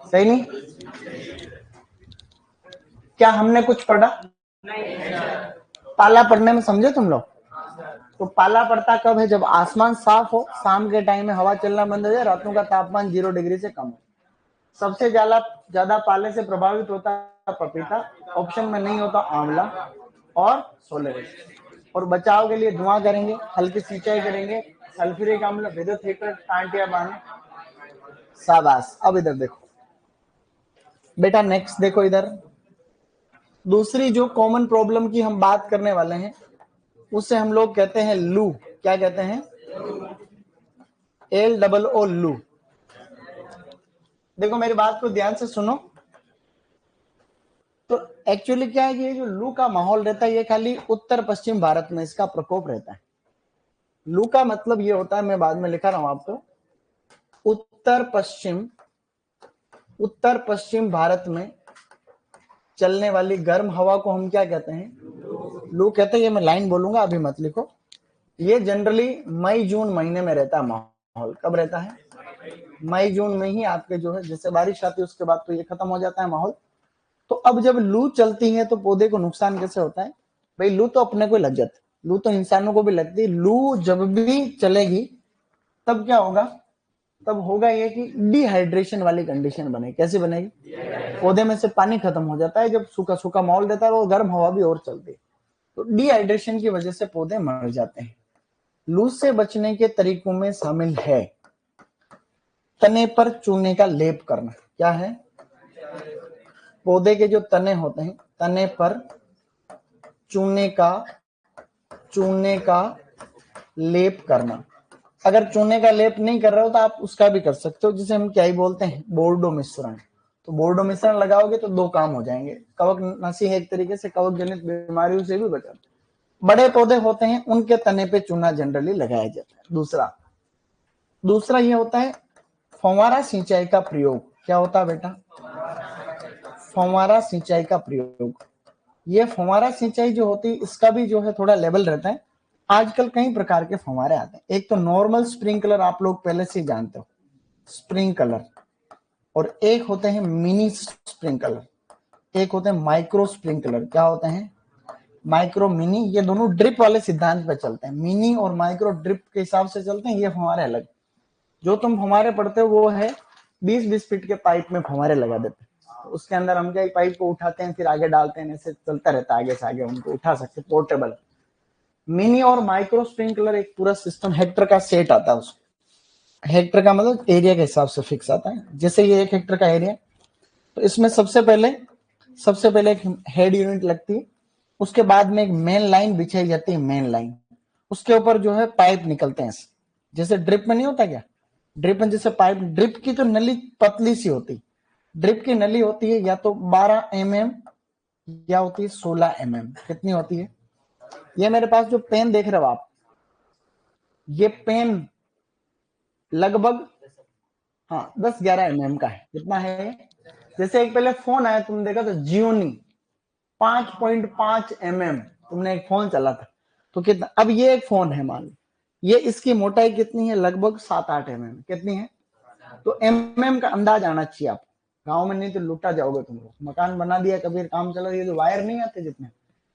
सही नहीं? क्या हमने कुछ पढ़ा? पाला पढ़ने में समझे तुम लोग? तो पाला पड़ता कब है? जब आसमान साफ हो, शाम के टाइम में हवा चलना बंद हो जाए, रातों का तापमान 0 डिग्री से कम हो। सबसे ज्यादा पाले से प्रभावित होता है पपीता, ऑप्शन में नहीं होता आंवला और सोलरिस। और बचाव के लिए धुआं करेंगे, हल्की सिंचाई करेंगे, सल्फ्यूरिक अम्ल, विद्युत हीटर, टांटिया बांधे, शाबाश। अब इधर देखो बेटा, नेक्स्ट देखो इधर, दूसरी जो कॉमन प्रॉब्लम की हम बात करने वाले हैं उसे हम लोग कहते हैं लू। क्या कहते हैं? LOO, लू। देखो मेरी बात को ध्यान से सुनो, तो एक्चुअली क्या है, ये जो लू का माहौल रहता है ये खाली उत्तर पश्चिम भारत में इसका प्रकोप रहता है। लू का मतलब ये होता है, मैं बाद में लिखा रहा हूं आपको, उत्तर पश्चिम भारत में चलने वाली गर्म हवा को हम क्या कहते हैं? लू कहते हैं। ये मैं लाइन बोलूंगा, अभी मत लिखो। ये जनरली मई जून महीने में रहता है माहौल। कब रहता है? मई जून में ही आपके जो है, जैसे बारिश आती है उसके बाद तो ये खत्म हो जाता है माहौल। तो अब जब लू चलती है तो पौधे को नुकसान कैसे होता है भाई? लू तो अपने को लग जाती, लू तो इंसानों को भी लगती है। लू जब भी चलेगी तब क्या होगा? तब होगा ये कि डिहाइड्रेशन वाली कंडीशन बनेगी। कैसे बनेगी? पौधे में से पानी खत्म हो जाता है, जब सूखा सूखा माहौल रहता है वो गर्म हवा भी और चलती है, तो डिहाइड्रेशन की वजह से पौधे मर जाते हैं। लू से बचने के तरीकों में शामिल है तने पर चूने का लेप करना। क्या है? पौधे के जो तने होते हैं, तने पर चूने का लेप करना। अगर चूने का लेप नहीं कर रहे हो तो आप उसका भी कर सकते हो, जिसे हम क्या ही बोलते हैं, बोर्डो मिश्रण। तो बोर्डो मिश्रण लगाओगे तो दो काम हो जाएंगे, कवक नाशी है, एक तरीके से कवक जनित बीमारियों से भी बचाते। बड़े पौधे होते हैं उनके तने पे चूना जनरली लगाया जाता है। दूसरा ये होता है फव्वारा सिंचाई का प्रयोग। क्या होता है बेटा? फव्वारा सिंचाई का प्रयोग। ये फव्वारा सिंचाई जो होती है इसका भी जो है थोड़ा लेवल रहता है। आजकल कई प्रकार के फव्वारे आते हैं। एक तो नॉर्मल स्प्रिंकलर, आप लोग पहले से जानते हो, स्प्रिंकलर। और एक होते हैं मिनी स्प्रिंकलर, एक होते हैं माइक्रो स्प्रिंकलर। क्या होते हैं? Micro, mini. ये दोनों ड्रिप वाले सिद्धांत पे चलते हैं। मिनी और माइक्रो ड्रिप के हिसाब से चलते हैं। ये फव्वारे अलग। जो तुम फव्वारे पढ़ते हो वो है 20-20 फीट के पाइप में फव्वारे लगा देते हैं। उसके अंदर हम क्या, पाइप को उठाते हैं फिर आगे डालते हैं, ऐसे चलता रहता है, आगे से आगे उनको उठा सकते, पोर्टेबल। मिनी और माइक्रो स्प्रिंकलर एक पूरा सिस्टम, हेक्टर का सेट आता है। उसको हेक्टर का मतलब एरिया के हिसाब से फिक्स आता है। जैसे ये 1 हेक्टर का एरिया, तो इसमें सबसे पहले एक हेड यूनिट लगती है। उसके बाद में एक मेन लाइन बिछाई जाती है, मेन लाइन। उसके ऊपर जो है पाइप निकलते हैं, जैसे ड्रिप में नहीं होता क्या? ड्रिप में जैसे पाइप, ड्रिप की तो नली पतली सी होती, ड्रिप की नली होती है या तो 12 mm या होती है 16 mm। कितनी होती है? ये मेरे पास जो पेन देख रहे हो आप, ये पेन लगभग 10-11 mm का है। कितना है? जैसे एक पहले फोन आया, तुमने देखा था जियोनी 5.5 mm, तुमने एक फोन चला था तो कितना, अब ये एक फोन है मान लो, ये इसकी मोटाई कितनी है, लगभग 7-8 mm, कितनी है, तो mm का अंदाज आना चाहिए आप, गांव में नहीं तो लुटा जाओगे तुम लोग। मकान बना दिया कभी, काम चला, ये जो वायर नहीं आते जितने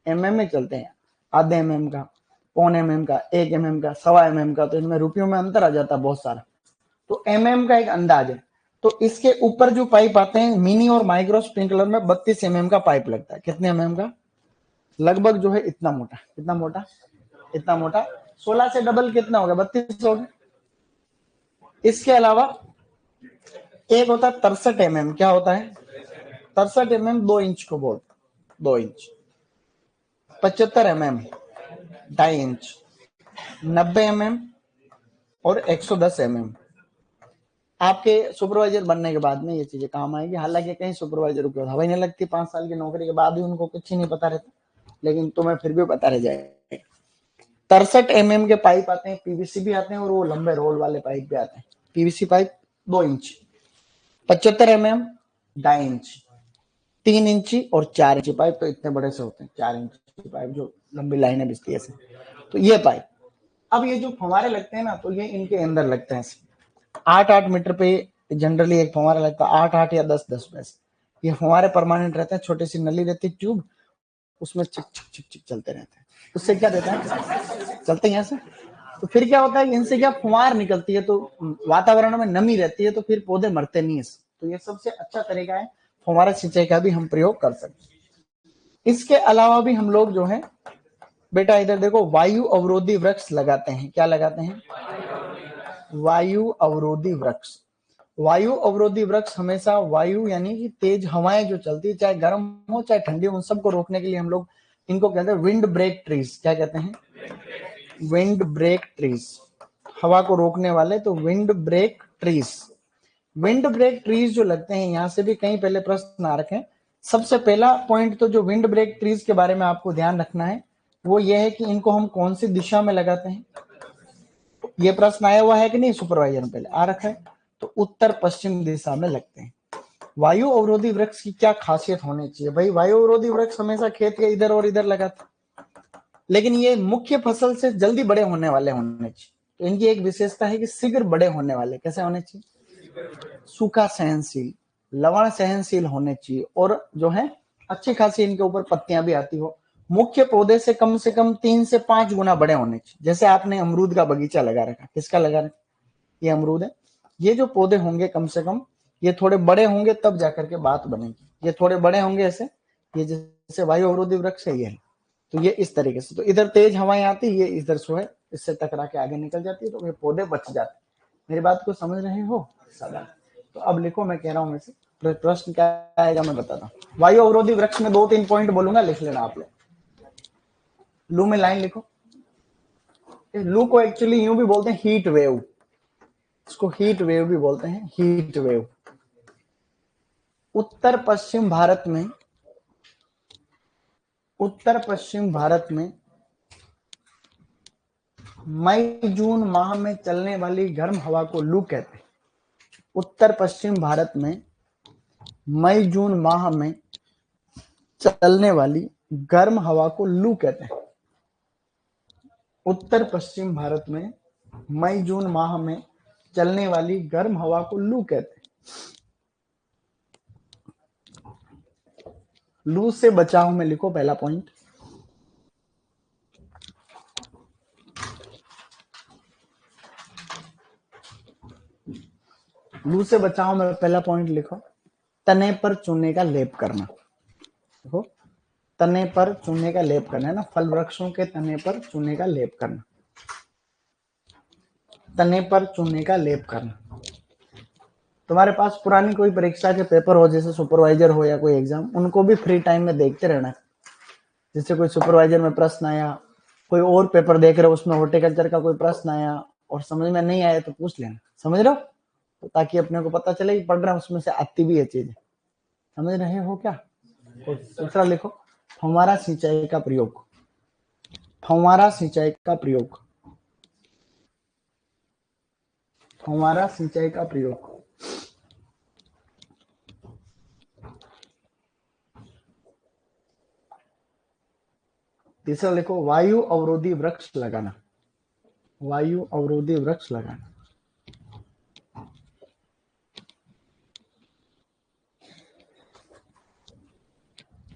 mm में चलते हैं, आधे mm का, पौने mm का, 1 mm का, 1.25 mm का, तो इनमें रुपयों में अंतर आ जाता है बहुत सारा, तो mm का एक अंदाज है। तो इसके ऊपर जो पाइप आते हैं मिनी और माइक्रो स्प्रिंकलर में 32 mm का पाइप लगता है, कितने mm का, लगभग जो है इतना मोटा, कितना मोटा, इतना मोटा, 16 से डबल कितना हो गया, 32 हो गया। इसके अलावा एक होता है 63 mm, क्या होता है 63 mm, 2 इंच को बोलते, 2 इंच, 75 mm 2.5 इंच, 90 mm और 110 mm। आपके सुपरवाइजर बनने के बाद में ये चीजें काम आएगी। हालांकि कहीं सुपरवाइजर को हवा नहीं लगती, 5 साल की नौकरी के बाद भी उनको कुछ ही नहीं पता रहता, लेकिन तुम्हें फिर भी पता रह जाएगा। 63 mm के पाइप आते हैं, पीवीसी भी आते हैं और वो लंबे रोल वाले पाइप भी आते हैं। PVC pipe 2 inch, 75 mm 2.5 inch, 3 इंची और 4 इंची पाइप, तो इतने बड़े से होते हैं 4 इंची पाइप जो लंबी लाइनें बिछती है ऐसे, तो ये पाइप। अब ये जो फंवारे लगते हैं ना, तो ये इनके अंदर लगते हैं 8-8 मीटर पे जनरली एक फंवारा लगता है, 8-8 या 10-10 पैसे। ये फंवारे परमानेंट रहते हैं, छोटी सी नली रहती है ट्यूब, उसमें चिक चिक चिक चिक चलते रहते हैं। उससे क्या देता है, चलते हैं ऐसे, तो फिर क्या होता है, इनसे क्या फुहार निकलती है, तो वातावरण में नमी रहती है, तो फिर पौधे मरते नहीं है। तो ये सबसे अच्छा तरीका है, फुहारा सिंचाई का भी हम प्रयोग कर सकते हैं। इसके अलावा भी हम लोग जो है, बेटा इधर देखो, वायु अवरोधी वृक्ष लगाते हैं। क्या लगाते हैं, वायु अवरोधी वृक्ष। वायु अवरोधी वृक्ष हमेशा वायु यानी कि तेज हवाएं जो चलती है, चाहे गर्म हो चाहे ठंडी हो, उन सबको रोकने के लिए हम लोग इनको कहते हैं विंड ब्रेक ट्रीज। क्या कहते हैं, विंड ब्रेक ट्रीज, हवा को रोकने वाले, तो windbreak trees. Windbreak trees जो लगते हैं, यहां से भी कई पहले प्रश्न आ रखे हैं। सबसे पहला पॉइंट तो जो विंड ब्रेक ट्रीज के बारे में आपको ध्यान रखना है, वो ये है कि इनको हम कौन सी दिशा में लगाते हैं। ये प्रश्न आया हुआ है कि नहीं, सुपरवाइजर में पहले आ रखा है, तो उत्तर पश्चिम दिशा में लगते हैं। वायु अवरोधी वृक्ष की क्या खासियत होनी चाहिए, भाई वायु अवरोधी वृक्ष हमेशा खेत के इधर और इधर लगाते, लेकिन ये मुख्य फसल से जल्दी बड़े होने वाले होने चाहिए। तो इनकी एक विशेषता है कि शीघ्र बड़े होने वाले, कैसे होने चाहिए, सूखा सहनशील, लवण सहनशील होने चाहिए, और जो है अच्छी खासी इनके ऊपर पत्तियां भी आती हो। मुख्य पौधे से कम 3 से 5 गुना बड़े होने चाहिए। जैसे आपने अमरूद का बगीचा लगा रखा, किसका लगा रखा, ये अमरूद है। ये जो पौधे होंगे कम से कम ये थोड़े बड़े होंगे, तब जाकर के बात बनेगी। ये थोड़े बड़े होंगे ऐसे, ये जैसे वायु अवरोधी वृक्ष है ये है, तो ये इस तरीके से, तो इधर तेज हवाएं आती, ये इधर से है, इससे टकरा के आगे निकल जाती है, तो ये पौधे बच जाते हैं। मेरी बात को समझ रहे हो सदा। तो अब लिखो, मैं कह रहा हूं, वैसे प्रश्न क्या आएगा मैं बताता हूँ। वायु अवरोधी वृक्ष में 2-3 पॉइंट बोलूंगा, लिख लेना आप लोग। लू में लाइन लिखो। लू को एक्चुअली यूं भी बोलते हैं हीट वेव, इसको हीट वेव भी बोलते हैं, हीट वेव। उत्तर पश्चिम भारत में, उत्तर पश्चिम भारत में मई जून माह में चलने वाली गर्म हवा को लू कहते हैं। उत्तर पश्चिम भारत में मई जून माह में चलने वाली गर्म हवा को लू कहते हैं। उत्तर पश्चिम भारत में मई जून माह में चलने वाली गर्म हवा को लू कहते हैं। लू से बचाव में लिखो पहला पॉइंट, लू से बचाव में पहला पॉइंट लिखो, तने पर चूने का लेप करना। देखो, तने पर चूने का लेप करना है ना, फल वृक्षों के तने पर चूने का लेप करना, तने पर चूने का लेप करना। तुम्हारे पास पुरानी कोई परीक्षा के पेपर हो, जैसे सुपरवाइजर हो या कोई एग्जाम, उनको भी फ्री टाइम में देखते रहना। जैसे कोई सुपरवाइजर में प्रश्न आया, कोई और पेपर देख रहे हो उसमें हॉर्टिकल्चर का कोई प्रश्न आया और समझ में नहीं आया तो पूछ लेना, समझ रहे हो, तो ताकि अपने को पता चले कि पढ़ रहे हैं उसमें से आती भी है चीजें। समझ रहे हो क्या। और दूसरा लिखो, फव्वारा सिंचाई का प्रयोग, फव्वारा सिंचाई का प्रयोग, फव्वारा सिंचाई का प्रयोग। तीसरा लिखो वायु अवरोधी वृक्ष लगाना, वायु अवरोधी वृक्ष लगाना।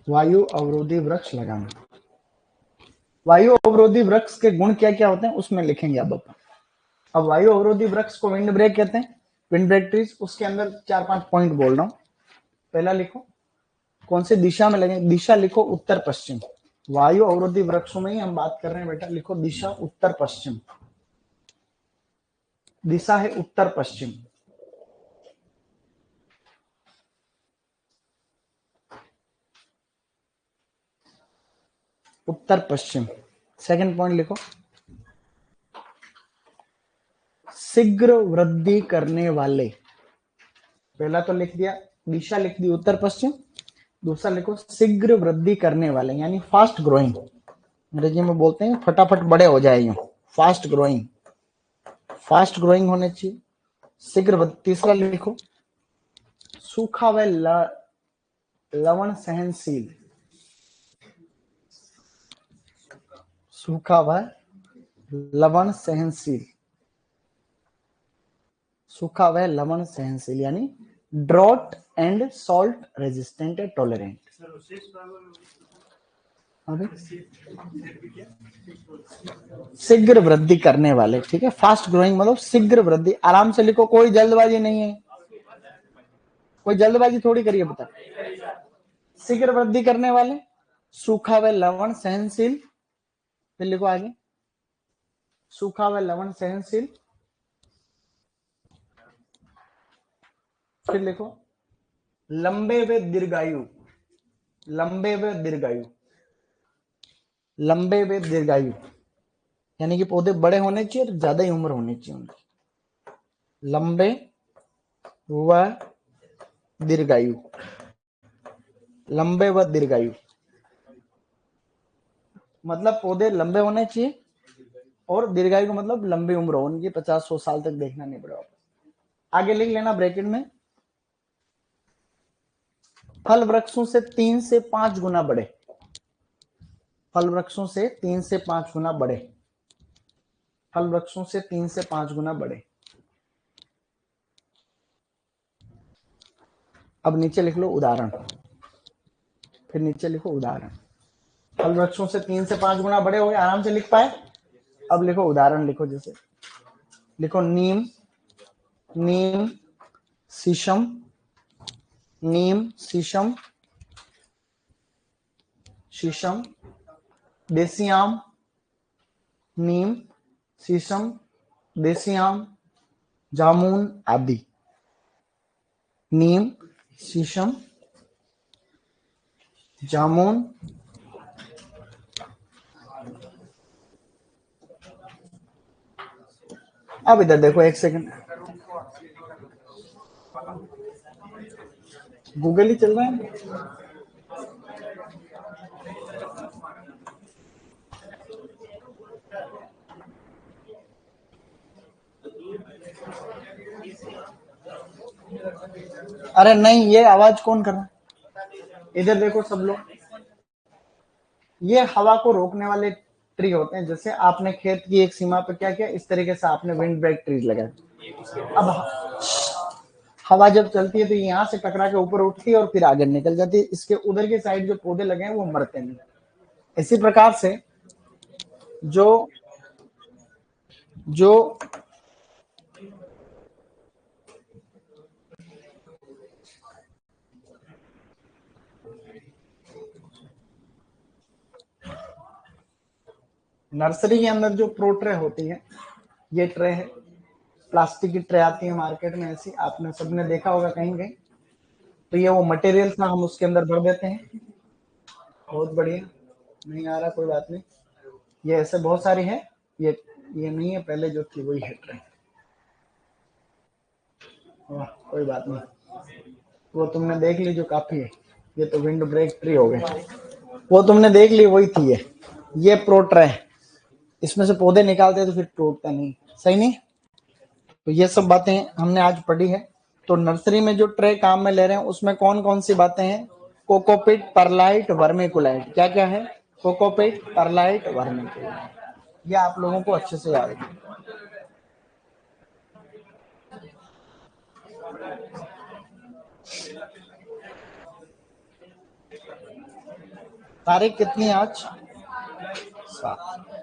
वायु अवरोधी वृक्ष लगाना। वायु अवरोधी वृक्ष के गुण क्या क्या होते हैं उसमें लिखेंगे अब अपन। अब वायु अवरोधी वृक्ष को विंड ब्रेक कहते हैं, विंड ब्रेक ट्रीज। उसके अंदर 4-5 पॉइंट बोल रहा हूं। पहला लिखो कौन सी दिशा में लगे, दिशा लिखो उत्तर पश्चिम। वायु अवरोधी वृक्षों में ही हम बात कर रहे हैं बेटा, लिखो दिशा उत्तर पश्चिम, दिशा है उत्तर पश्चिम। उत्तर पश्चिम। सेकंड पॉइंट लिखो शीघ्र वृद्धि करने वाले। पहला तो लिख दिया, दिशा लिख दी उत्तर पश्चिम। दूसरा लिखो शीघ्र वृद्धि करने वाले, यानी फास्ट ग्रोइंग। अंग्रेजी में बोलते हैं फटाफट बड़े हो जाए, यूं फास्ट ग्रोइंग, फास्ट ग्रोइंग होने चाहिए, शीघ्र। तीसरा लिखो सूखा व लवण सहनशील, सूखा व लवण सहनशील, सूखा व लवण सहनशील यानी drought and salt resistant tolerant. शीघ्र वृद्धि करने वाले, ठीक है। फास्ट ग्रोइंग मतलब शीघ्र वृद्धि। आराम से लिखो, कोई जल्दबाजी नहीं है, कोई जल्दबाजी थोड़ी करिए बता। शीघ्र वृद्धि करने वाले, सूखा व लवण सहनशील, फिर लिखो आगे सूखा व लवण सहनशील, फिर लिखो लंबे व दीर्घायु, लंबे व दीर्घायु, लंबे व दीर्घायु यानी कि पौधे बड़े होने चाहिए और ज्यादा ही उम्र होनी चाहिए उनकी। लंबे व दीर्घायु, लंबे व दीर्घायु मतलब पौधे लंबे होने चाहिए और दीर्घायु का मतलब लंबी उम्र हो उनकी, 50-100 साल तक देखना नहीं पड़ेगा। आगे लिख लेना ब्रैकेट में, फल वृक्षों से 3 से 5 गुना बड़े, फल वृक्षों से 3 से 5 गुना बड़े, फल वृक्षों से 3 से 5 गुना बड़े। अब नीचे लिख लो उदाहरण, फिर नीचे लिखो उदाहरण। फल वृक्षों से 3 से 5 गुना बड़े हो गए, आराम से लिख पाए। अब लिखो उदाहरण, लिखो जैसे लिखो नीम, नीम शीशम, नीम शीशम, शीशम, देसी आम, नीम शीशम देसी आम, जामुन आदि। नीम शीशम जामुन अब इधर देखो एक सेकंड, गूगल ही चल रहा है। अरे नहीं, ये आवाज कौन कर रहा है? इधर देखो सब लोग, ये हवा को रोकने वाले ट्री होते हैं। जैसे आपने खेत की एक सीमा पर क्या किया, इस तरीके से आपने विंड ब्रेक ट्रीज लगाए। अब हवा जब चलती है तो यहाँ से टकरा के ऊपर उठती है और फिर आगे निकल जाती है। इसके उधर के साइड जो पौधे लगे हैं वो मरते नहीं। इसी प्रकार से जो जो नर्सरी के अंदर जो प्रो ट्रे होती है, ये ट्रे है, प्लास्टिक की ट्रे आती है मार्केट में ऐसी, आपने सबने देखा होगा कहीं कहीं। तो ये वो मटेरियल था, हम उसके अंदर भर देते हैं। बहुत बढ़िया, नहीं आ रहा कोई बात नहीं, ये ऐसे बहुत सारी है। ये नहीं है, पहले जो थी वही है ट्रे। वाह कोई बात नहीं, वो तुमने देख ली जो काफी है। ये तो विंड ब्रेक ट्री हो गए, वो तुमने देख ली वही थी। ये प्रो ट्रे है, इसमें से पौधे निकालते तो फिर टूटता नहीं, सही नहीं। तो ये सब बातें हमने आज पढ़ी है। तो नर्सरी में जो ट्रे काम में ले रहे हैं उसमें कौन कौन सी बातें हैं, कोकोपिट, परलाइट, वर्मिकुलाइट, क्या क्या है, कोकोपेट, परलाइट, वर्मिकुलर, ये आप लोगों को अच्छे से याद है। तारीख कितनी आज? 7।